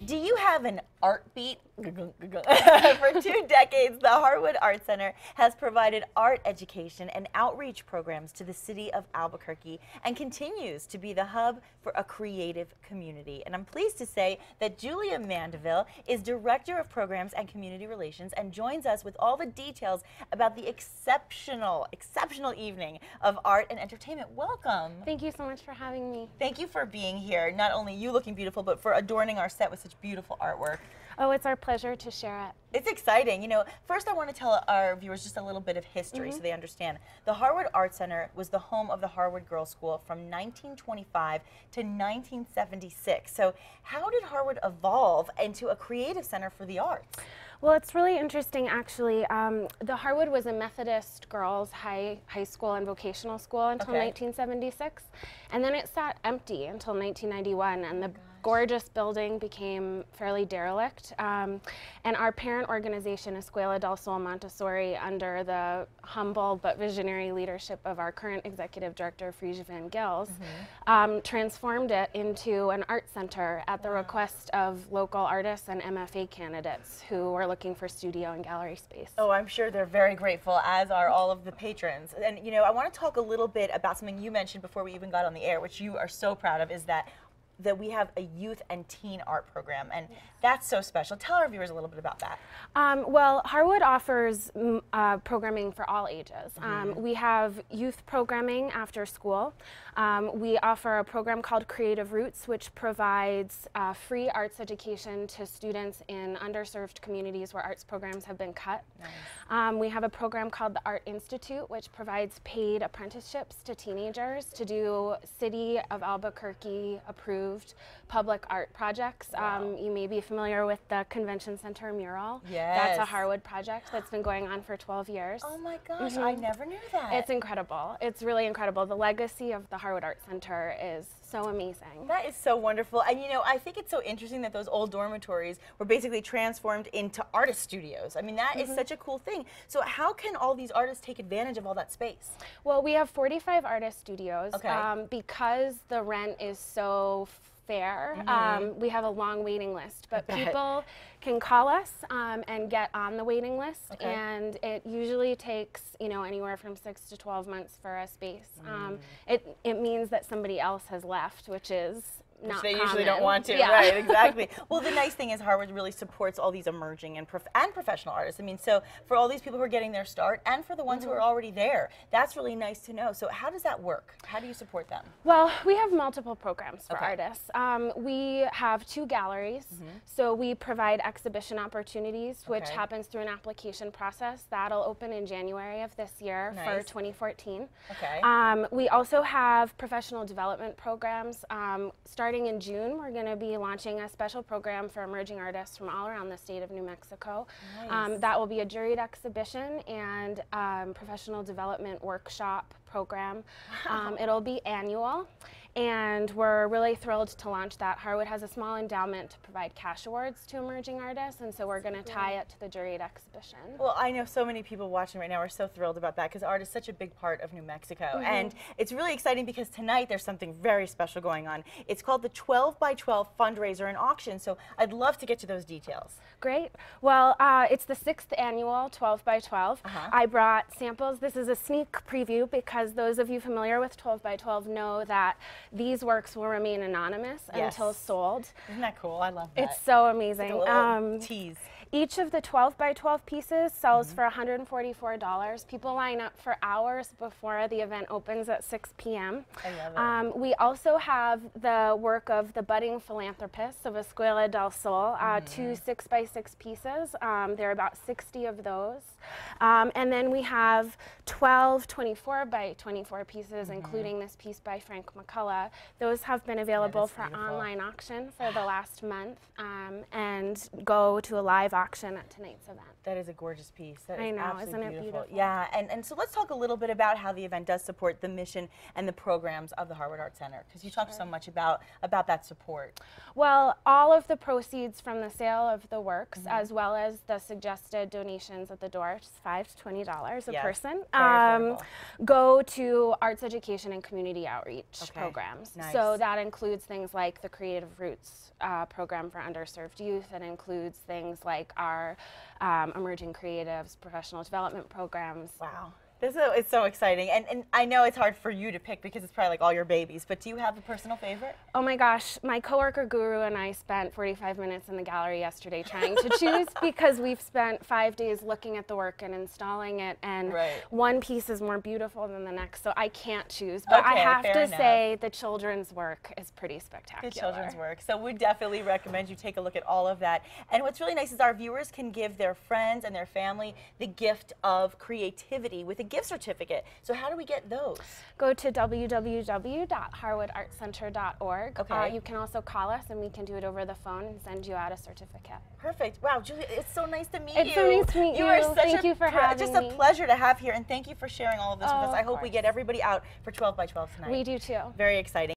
Do you have an art beat? For 2 decades, the Harwood Art Center has provided art education and outreach programs to the city of Albuquerque and continues to be the hub for a creative community. And I'm pleased to say that Julia Mandeville is Director of Programs and Community Relations and joins us with all the details about the exceptional evening of art and entertainment. Welcome. Thank you so much for having me. Thank you for being here. Not only you looking beautiful, but for adorning our set with such beautiful artwork. Oh, it's our pleasure to share it. It's exciting. You know, first I want to tell our viewers just a little bit of history so they understand. The Harwood Art Center was the home of the Harwood Girls School from 1925 to 1976. So how did Harwood evolve into a creative center for the arts? Well, it's really interesting, actually. The Harwood was a Methodist girls' high school and vocational school until 1976, and then it sat empty until 1991, and the gorgeous building became fairly derelict. And our parent organization, Escuela del Sol Montessori, under the humble but visionary leadership of our current executive director, Frisia Van Gils, transformed it into an art center at the request of local artists and MFA candidates who were looking for studio and gallery space. Oh, I'm sure they're very grateful, as are all of the patrons. And you know, I want to talk a little bit about something you mentioned before we even got on the air, which you are so proud of, is that we have a youth and teen art program, and that's so special. Tell our viewers a little bit about that. Well, Harwood offers programming for all ages. We have youth programming after school. We offer a program called Creative Roots, which provides free arts education to students in underserved communities where arts programs have been cut. Nice. We have a program called the Art Institute, which provides paid apprenticeships to teenagers to do City of Albuquerque approved public art projects. Wow. You may be familiar with the Convention Center mural. Yes. That's a Harwood project that's been going on for 12 years. Oh my gosh, I never knew that. It's incredible. It's really incredible. The legacy of the Harwood Art Center is so amazing. That is so wonderful. And you know, I think it's so interesting that those old dormitories were basically transformed into artist studios. I mean, that is such a cool thing. So how can all these artists take advantage of all that space? Well, we have 45 artist studios. Because the rent is so fair, we have a long waiting list, but people can call us and get on the waiting list, and it usually takes, you know, anywhere from 6 to 12 months for a space. It means that somebody else has left, which is not they common. Usually don't want to, right, exactly. Well, the nice thing is Harwood really supports all these emerging and professional artists. I mean, so for all these people who are getting their start and for the ones who are already there, that's really nice to know. So how does that work? How do you support them? Well, we have multiple programs for artists. We have 2 galleries, so we provide exhibition opportunities, which happens through an application process. That'll open in January of this year for 2014. We also have professional development programs. Starting in June, we're going to be launching a special program for emerging artists from all around the state of New Mexico. Nice. That will be a juried exhibition and professional development workshop program. It'll be annual, and we're really thrilled to launch that. Harwood has a small endowment to provide cash awards to emerging artists, and so we're going to tie it to the juried exhibition. Well, I know so many people watching right now are so thrilled about that because art is such a big part of New Mexico. And it's really exciting because tonight there's something very special going on. It's called the 12 by 12 fundraiser and auction, so I'd love to get to those details. Great. Well, it's the 6th annual 12 by 12. I brought samples. This is a sneak preview because those of you familiar with 12 by 12 know that these works will remain anonymous until sold. Isn't that cool? I love that. It's so amazing. It's like a little tease. Each of the 12 by 12 pieces sells for $144. People line up for hours before the event opens at 6 p.m. I love it. We also have the work of the budding philanthropists of Escuela del Sol, 2 6 by 6 pieces. There are about 60 of those. And then we have 12 24 by 24 pieces, including this piece by Frank McCullough. Those have been available for online auction for the last month and go to a live auction at tonight's event. That is a gorgeous piece. That I is know, absolutely isn't it beautiful? Yeah, and so let's talk a little bit about how the event does support the mission and the programs of the Harwood Art Center, because you talked so much about that support. Well, all of the proceeds from the sale of the works, as well as the suggested donations at the door, which is $5 to $20 a person, go to arts education and community outreach programs. Nice. So that includes things like the Creative Roots program for underserved youth. It includes things like our emerging creatives, professional development programs. Wow. It's so exciting, and I know it's hard for you to pick because it's probably like all your babies, but do you have a personal favorite? Oh my gosh, my coworker Guru and I spent 45 minutes in the gallery yesterday trying to choose because we've spent 5 days looking at the work and installing it, and one piece is more beautiful than the next, so I can't choose, but I have to say the children's work is pretty spectacular. The children's work, so we definitely recommend you take a look at all of that. And what's really nice is our viewers can give their friends and their family the gift of creativity with a gift certificate. So how do we get those? Go to www.harwoodartcenter.org. You can also call us and we can do it over the phone and send you out a certificate. Perfect. Wow, Julia, it's so nice to meet you. It's so nice to meet you. You are such Thank you for having just me. a pleasure to have here, and thank you for sharing all of this with us. I hope we course. get everybody out for 12 by 12 tonight. We do too. Very exciting.